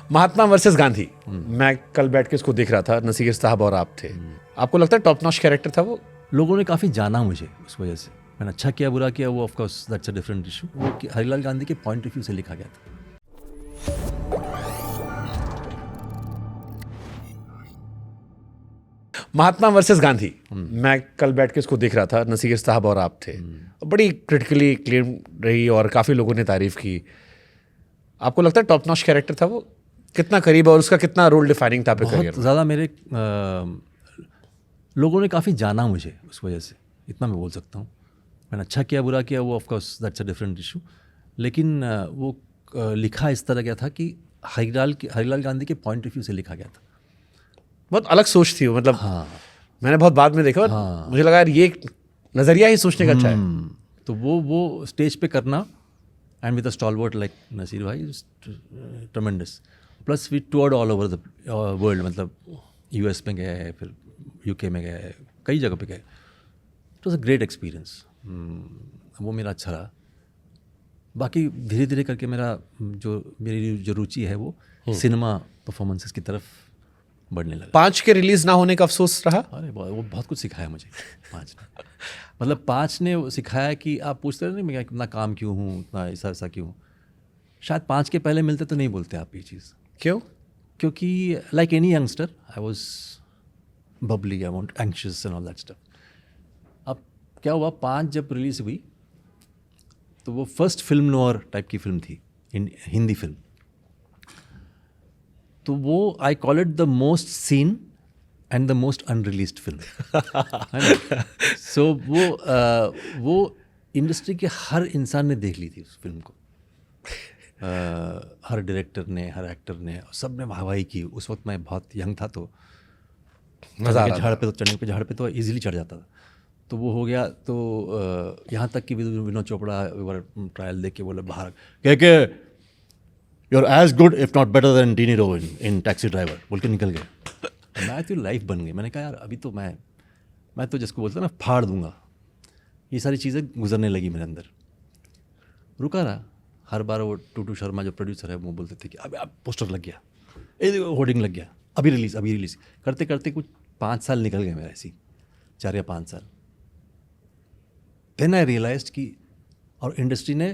महात्मा versus Gandhi. मैं कल बैठ के इसको देख रहा था, नसीर साहब और आप थे। आपको लगता है टॉप नॉच कैरेक्टर था वो? लोगों ने काफ़ी जाना मुझे उस वजह से। मैंने अच्छा किया बुरा किया वो of course that's a different issue. वो कि हरिलाल गांधी के पॉइंट ऑफ व्यू से लिखा गया था। महात्मा वर्सेस गांधी। मैं कल बैठ के इसको देख रहा था, नसीर साहब और आप थे। बड़ी क्रिटिकली क्लेम रही और काफ़ी लोगों ने तारीफ की। आपको लगता है टॉप नॉच कैरेक्टर था वो? कितना करीब और उसका कितना रोल डिफाइनिंग था आपके करियर में? बहुत ज़्यादा मेरे लोगों ने काफ़ी जाना मुझे उस वजह से, इतना मैं बोल सकता हूँ। मैंने अच्छा किया बुरा किया वो of course that's a different issue. लेकिन वो लिखा इस तरह गया था कि हरिलाल गांधी के पॉइंट ऑफ व्यू से लिखा गया था। बहुत अलग सोच थी वो, मतलब हाँ मैंने बहुत बाद में देखा और मुझे लगा यार ये नज़रिया ही सोचने का अच्छा है। तो वो स्टेज पे करना end with a stalwart like Naseer भाई tremendous. Plus we toured all over the world, मतलब यूएस में गए, फिर यूके में गए, कई जगह पे गए। It was a great experience. वो मेरा अच्छा रहा। बाकी धीरे धीरे करके मेरी जो रुचि है वो सिनेमा परफॉर्मेंसेस की तरफ बढ़ने लगा। 5 के रिलीज ना होने का अफसोस रहा? अरे वो बहुत कुछ सिखाया मुझे 5 ने। मतलब 5 ने सिखाया कि आप पूछते रहे नहीं मैं इतना काम क्यों हूँ, इतना ऐसा क्यों। शायद 5 के पहले मिलते तो नहीं बोलते आप ये चीज़। क्यों? क्योंकि like any youngster I was bubbly, I want anxious and all that stuff. अब क्या हुआ, 5 जब रिलीज़ हुई तो वो फर्स्ट फिल्म नोयर टाइप की फिल्म थी, हिंदी फिल्म। तो वो I call it the most seen and the most unreleased film. So वो इंडस्ट्री के हर इंसान ने देख ली थी उस फिल्म को। हर डायरेक्टर ने, हर एक्टर ने, सब ने वाहवाही की। उस वक्त मैं बहुत यंग था तो मज़ा आ रहा चढ़ने पे झाड़ पे तो इजीली चढ़ जाता था। तो वो हो गया। तो यहाँ तक कि विनोद चोपड़ा ट्रायल देख के बोले बाहर के you are as good if not better than De Niro in Taxi Driver बोल के निकल गए। मैं तो लाइफ बन गई। मैंने कहा यार अभी तो मैं तो जिसको बोलता ना फाड़ दूंगा। ये सारी चीज़ें गुजरने लगी मेरे अंदर। रुका रहा। हर बार वो टूटू शर्मा जो प्रोड्यूसर है वो बोलते थे कि अब पोस्टर लग गया, होर्डिंग लग गया, अभी रिलीज़ करते करते कुछ 5 साल निकल गए मेरे ऐसी, 4 या 5 साल। देन आई रियलाइज्ड कि और इंडस्ट्री ने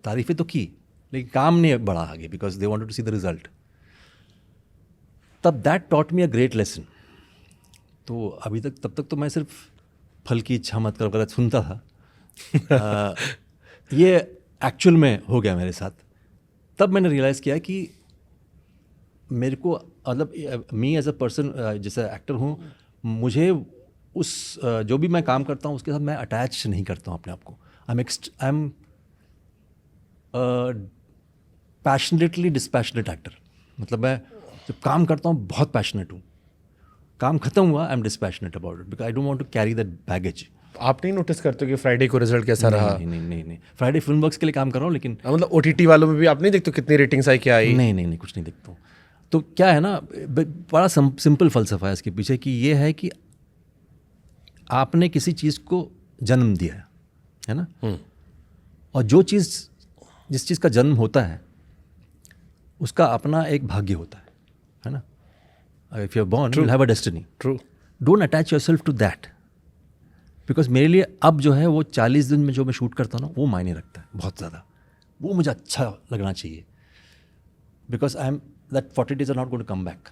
तारीफ़ें तो की लेकिन काम नहीं बढ़ा आगे because they wanted to see the result. तब that taught me a great lesson. तो अभी तब तक तो मैं सिर्फ फल की इच्छा मत कर सुनता था। ये एक्चुअल में हो गया मेरे साथ। तब मैंने रियलाइज़ किया कि मेरे को मतलब मी एज अ पर्सन जैसे एक्टर हूँ, मुझे उस जो भी मैं काम करता हूँ उसके साथ मैं अटैच नहीं करता हूँ अपने आप को। I am passionately dispassionate actor. मतलब मैं जब काम करता हूँ बहुत पैशनेट हूँ, काम खत्म हुआ I am dispassionate about it because I don't want to carry that baggage. आप नहीं नोटिस करते कि फ्राइडे को रिजल्ट कैसा रहा? नहीं। फ्राइडे फिल्म वर्क्स के लिए काम कर रहा हूँ लेकिन मतलब OTT वालों में भी आप नहीं देखते कितनी रेटिंग्स आई, क्या आई? नहीं कुछ नहीं देखता हूँ। तो क्या है ना, बड़ा सिंपल फलसफा है इसके पीछे कि ये है कि आपने किसी चीज़ को जन्म दिया है ना, और जिस चीज़ का जन्म होता है उसका अपना एक भाग्य होता है ना। If you are born you will have a destiny. True. Don't attach yourself to that because मेरे लिए अब जो है वो 40 दिन में जो मैं शूट करता हूँ ना वो मायने रखता है बहुत ज़्यादा। वो मुझे अच्छा लगना चाहिए because I am that 40 days are not going to come back.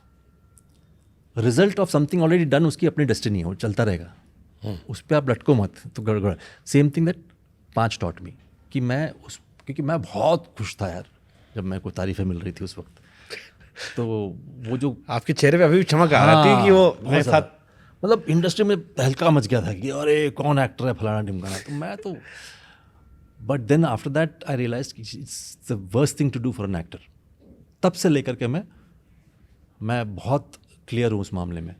Result of something already done उसकी अपनी डेस्टिनी है, वो चलता रहेगा। उस पर आप लटको मत तो गड़बड़। Same thing that 5 taught me कि क्योंकि मैं बहुत खुश था यार जब मेरे को तारीफ़ें मिल रही थी उस वक्त। तो वो जो आपके चेहरे पे अभी भी चमक आ रही थी कि वो मेरे साथ, मतलब इंडस्ट्री में तहलका मच गया था कि अरे कौन एक्टर है फलाना ढिमकाना। तो मैं तो but then after that I realize कि it's the worst thing to do for an actor. तब से लेकर के मैं बहुत क्लियर हूँ उस मामले में।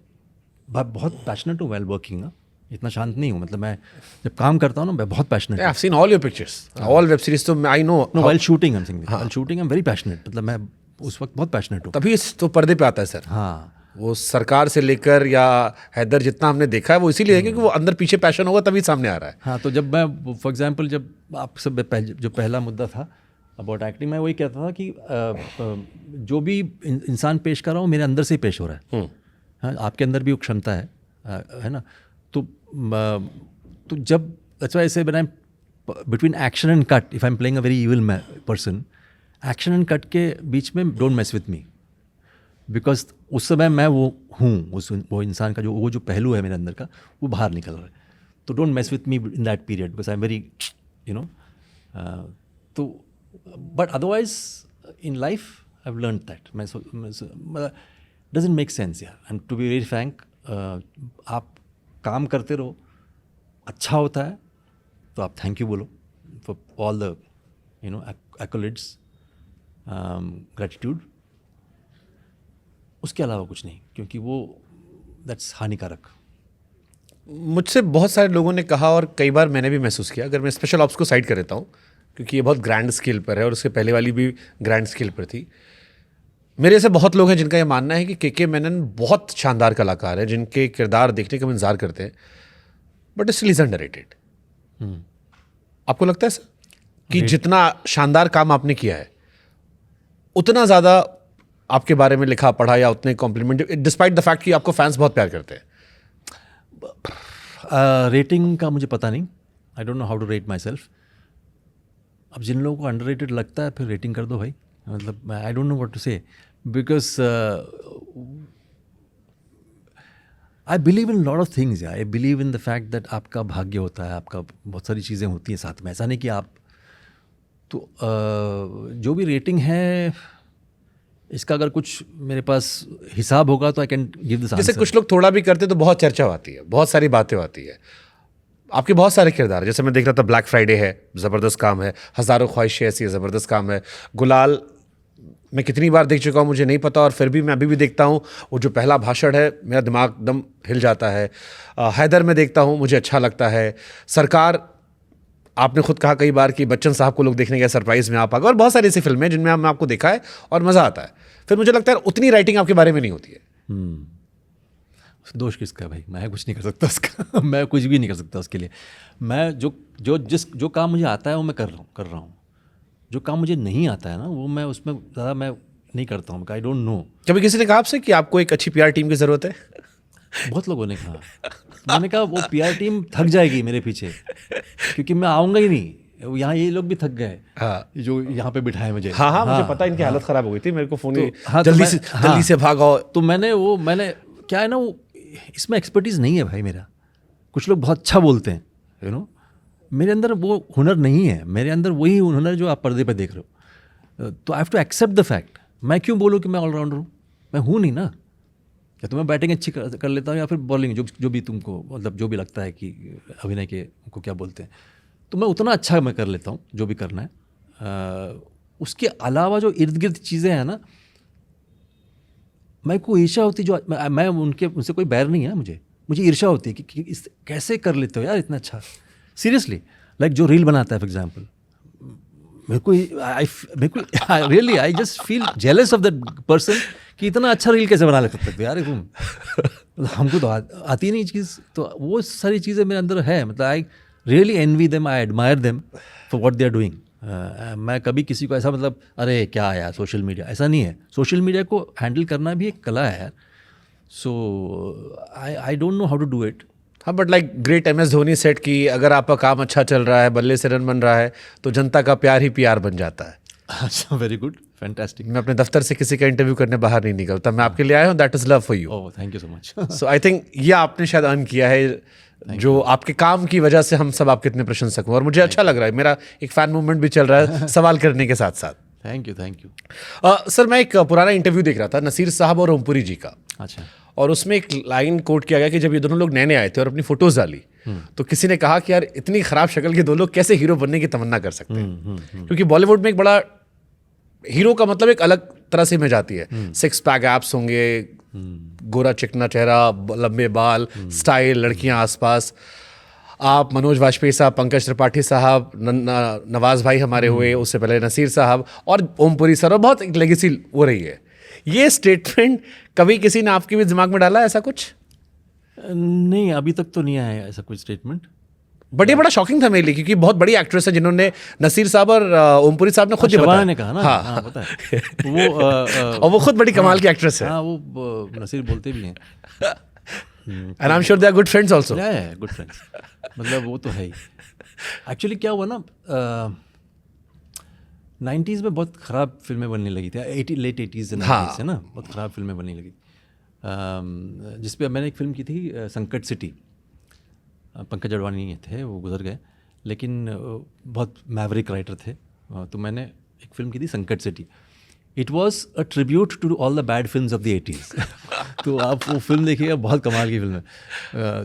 बहुत पैशनेट हूँ वेल वर्किंग। इतना शांत नहीं हूँ, मतलब मैं जब काम करता हूँ ना मैं बहुत पैशनेट हूँ। I've seen all your pictures, all web series, तो I know. while shooting I'm very passionate। मतलब मैं उस वक्त बहुत पैशनेट हूँ। तभी तो पर्दे पे आता है सर। हाँ, वो सरकार से लेकर या हैदर जितना हमने देखा है वो इसीलिए है क्योंकि वो अंदर पीछे पैशन होगा तभी सामने आ रहा है। हाँ। तो जब मैं फॉर एग्जांपल जब आपसे जो पहला मुद्दा था अबाउट एक्टिंग मैं वही कहता था कि जो भी इंसान पेश कर रहा हूँ मेरे अंदर से ही पेश हो रहा है। हाँ, आपके अंदर भी वो क्षमता है ना। तो जब दैट्स व्हाई आई से when I between action and cut, if I am playing a very evil person, action and cut के बीच में don't mess with me, because उस समय मैं वो हूँ, वो इंसान का जो पहलू है मेरे अंदर का वो बाहर निकल रहा है। तो don't mess with me in that period because I am very तो but otherwise in life I have learn that मैं डजंट मेक सेंस यार, and to be very frank, आप काम करते रहो, अच्छा होता है तो आप थैंक यू बोलो for all the accolades, gratitude, उसके अलावा कुछ नहीं, क्योंकि वो दैट्स हानिकारक। मुझसे बहुत सारे लोगों ने कहा और कई बार मैंने भी महसूस किया, अगर मैं स्पेशल ऑप्स को साइड कर देता हूँ क्योंकि ये बहुत ग्रैंड स्केल पर है और उसके पहले वाली भी ग्रैंड स्केल पर थी, मेरे ऐसे बहुत लोग हैं जिनका ये मानना है कि के मेनन बहुत शानदार कलाकार है जिनके किरदार देखने का हम इंतजार करते हैं, बट स्टिल इज अंडररेटेड। आपको लगता है सर कि जितना शानदार काम आपने किया है उतना ज़्यादा आपके बारे में लिखा पढ़ा या उतने कॉम्प्लीमेंट, डिस्पाइट द फैक्ट कि आपको फैंस बहुत प्यार करते हैं? रेटिंग का मुझे पता नहीं, I don't know how to rate myself. अब जिन लोगों को अंडररेटेड लगता है फिर रेटिंग कर दो भाई, मतलब I don't know what to say, because I believe in lot of things, I believe in the fact that आपका भाग्य होता है, आपका बहुत सारी चीज़ें होती हैं साथ में, ऐसा नहीं कि आप तो जो भी रेटिंग है इसका अगर कुछ मेरे पास हिसाब होगा तो I can give this answer. जैसे कुछ लोग थोड़ा भी करते तो बहुत चर्चा आती है, बहुत सारी बातें आती है, आपके बहुत सारे किरदार, जैसे मैं देख रहा था ब्लैक फ्राइडे है, ज़बरदस्त काम है, हज़ारों ख्वाहिशें ऐसी है, ज़बरदस्त काम है, गुलाल मैं कितनी बार देख चुका हूँ मुझे नहीं पता, और फिर भी मैं अभी भी देखता हूँ, वो जो पहला भाषण है मेरा दिमाग एकदम हिल जाता है। हैदर में देखता हूँ मुझे अच्छा लगता है। सरकार, आपने खुद कहा कई बार कि बच्चन साहब को लोग देखने गए, सरप्राइज में आप आ गए, और बहुत सारी ऐसी फिल्में जिनमें हमने आपको देखा है और मज़ा आता है। फिर मुझे लगता है उतनी राइटिंग आपके बारे में नहीं होती है। दोष किसका है भाई, मैं कुछ नहीं कर सकता उसका मैं कुछ भी नहीं कर सकता उसके लिए। मैं जो काम मुझे आता है वो मैं कर रहा हूँ। जो काम मुझे नहीं आता है ना वो मैं उसमें ज़्यादा मैं नहीं करता हूँ, आई डोंट नो। कभी किसी ने कहा आपसे कि आपको एक अच्छी पीआर टीम की ज़रूरत है? बहुत लोगों ने कहा, मैंने कहा वो पीआर टीम थक जाएगी मेरे पीछे, क्योंकि मैं आऊँगा ही नहीं। यहाँ ये लोग भी थक गए, हाँ, जो यहाँ पे बिठाए मुझे। हाँ, मुझे पता, इनकी हालत ख़राब हो गई थी, मेरे को फ़ोन तो जल्दी से भागो। तो मैंने क्या है ना, वो इसमें एक्सपर्टीज़ नहीं है भाई मेरा। कुछ लोग बहुत अच्छा बोलते हैं, मेरे अंदर वो हुनर नहीं है, मेरे अंदर वही हुनर जो आप पर्दे पे देख रहे हो। तो I have to accept the fact. मैं क्यों बोलूँ कि मैं ऑलराउंडर हूँ? मैं हूँ नहीं ना। या तो मैं बैटिंग अच्छी कर लेता हूँ या फिर बॉलिंग, जो भी तुमको मतलब जो भी लगता है कि अभिनय के को क्या बोलते हैं, तो मैं उतना अच्छा मैं कर लेता हूँ जो भी करना है। उसके अलावा जो इर्द गिर्द चीज़ें हैं ना, मैं को ईर्ष्या होती, जो मैं उनसे कोई बैर नहीं है, मुझे ईर्ष्या होती है कि इस कैसे कर लेते हो यार इतना अच्छा। सीरियसली, लाइक जो रील बनाता है फॉर एग्जाम्पल, मेरे को really I just feel jealous of that person कि इतना अच्छा रील कैसे बना लेते हो यार तुम। हमको तो आती नहीं चीज़। तो वो सारी चीज़ें मेरे अंदर है, मतलब I really envy them, I admire them for what they are doing. मैं कभी किसी को ऐसा मतलब अरे क्या है यार सोशल मीडिया, ऐसा नहीं है। सोशल मीडिया को हैंडल करना भी एक कला है यार। So I don't know how to do it. हाँ, but like great MS Dhoni set कि अगर आपका काम अच्छा चल रहा है, बल्ले से रन बन रहा है, तो जनता का प्यार ही PR बन जाता है। अच्छा, वेरी गुड, फैंटास्टिक। मैं अपने दफ्तर से किसी का इंटरव्यू करने बाहर नहीं निकलता, मैं आपके लिए आया हूँ, that is love for you. Oh, thank you so much. So I think ये आपने शायद अर्न किया है, जो आपके काम की वजह से हम सब आपके इतने प्रशंसक हुए, और मुझे अच्छा लग रहा है। मेरा एक फ़ैन मूवमेंट भी चल रहा है सवाल करने के साथ साथ। Thank you. सर, मैं एक पुराना इंटरव्यू देख रहा था नसीर साहब और ओमपुरी जी का। अच्छा। और उसमें एक लाइन कोट किया गया कि जब ये दोनों लोग नए आए थे और अपनी फोटोज डाली, तो किसी ने कहा कि यार इतनी खराब शक्ल के दो लोग कैसे हीरो बनने की तमन्ना कर सकते हैं। क्योंकि बॉलीवुड में एक बड़ा हीरो का मतलब एक अलग तरह से इमेज आती है। 6 पैक एब्स होंगे, गोरा चिकना चेहरा, लंबे बाल, स्टाइल, लड़कियां आसपास। आप मनोज वाजपेयी साहब, पंकज त्रिपाठी साहब, नवाज भाई हमारे हुए, उससे पहले नसीर साहब और ओमपुरी सर, और बहुत एक लेगेसी हो रही है। ये स्टेटमेंट कभी किसी ने आपके भी दिमाग में डाला ऐसा कुछ? नहीं, अभी तक तो नहीं आया ऐसा कोई स्टेटमेंट। बट ये बड़ा शॉकिंग था मेरे लिए क्योंकि बहुत बड़ी एक्ट्रेस है जिन्होंने नसीर साहब और ओमपुरी साहब ने खुद ये शबाना बताया ने कहा ना, हाँ, हाँ पता है वो और वो खुद बड़ी कमाल की एक्ट्रेस है हाँ वो नसीर बोलते भी हैं and I am sure they are good friends also है गुड फ्रेंड्स मतलब वो तो है ही एक्चुअली क्या हुआ ना 90s में बहुत ख़राब फिल्में बनने लगी थी लेट 80s से 90s से ना बहुत ख़राब फिल्में बनने लगी जिस पे मैंने एक फिल्म की थी संकट सिटी पंकज अडवाणी थे वो गुजर गए लेकिन बहुत मैवरिक राइटर थे तो मैंने एक फिल्म की थी Sankat City it was a tribute to all the bad film of the 80s तो आप वो फिल्म देखिएगा बहुत कमाल की फिल्म है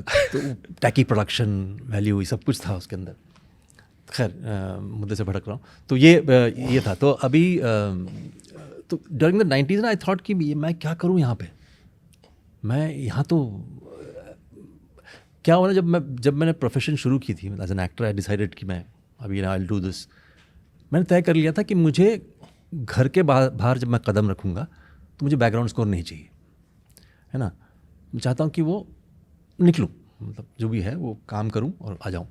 तो टैकी प्रोडक्शन वैल्यू ये सब कुछ था उसके अंदर खैर मुद्दे से भटक रहा हूँ तो ये था तो अभी तो ड्यूरिंग द 90s ना आई थॉट कि मैं क्या करूँ यहाँ पे मैं यहाँ तो क्या हुआ ना जब मैंने प्रोफेशन शुरू की थी as an actor I decided कि मैं अभी आई विल डू दिस मैंने तय कर लिया था कि मुझे घर के बाहर जब मैं कदम रखूँगा तो मुझे बैकग्राउंड स्कोर नहीं चाहिए है ना मैं चाहता हूँ कि वो निकलूँ मतलब जो भी है वो काम करूँ और आ जाऊँ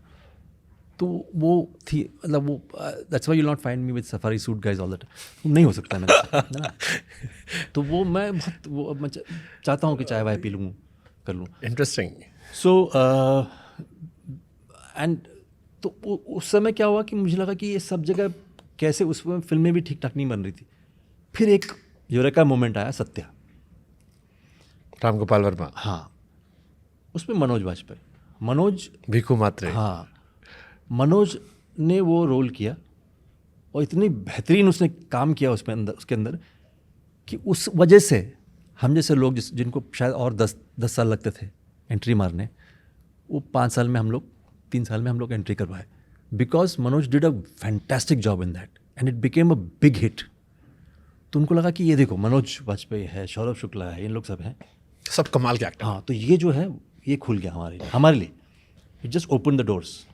तो वो थी मतलब वो that's why you not find me with safari suit guys all that नहीं हो सकता मेरे साथ, है ना तो वो मैं बहुत वो मैं चाहता हूँ कि चाय वाय पी लूँ कर लूँ इंटरेस्टिंग सो एंड तो उस समय क्या हुआ कि मुझे लगा कि ये सब जगह कैसे उसमें फिल्में भी ठीक ठाक नहीं बन रही थी फिर एक यूरेका मोमेंट आया सत्या राम गोपाल वर्मा हाँ उसमें मनोज वाजपेयी मनोज भिखू मात्रे हाँ मनोज ने वो रोल किया और इतनी बेहतरीन उसने काम किया उसके अंदर कि उस वजह से हम जैसे लोग जिनको शायद और 10 साल लगते थे एंट्री मारने वो 5 साल में हम लोग 3 साल में हम लोग एंट्री कर पाए because Manoj did a fantastic job in that and it became a big hit तो उनको लगा कि ये देखो मनोज वाजपेयी है सौरभ शुक्ला है इन लोग सब हैं सब कमाल के एक्टर हाँ तो ये जो है ये खुल गया हमारे लिए it just open the doors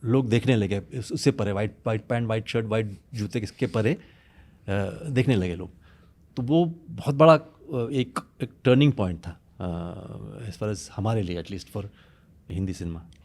लोग देखने लगे उससे परे white pant white shirt white जूते किसके परे देखने लगे लोग तो वो बहुत बड़ा एक टर्निंग पॉइंट था एज फार एज हमारे लिए एटलीस्ट फॉर हिंदी सिनेमा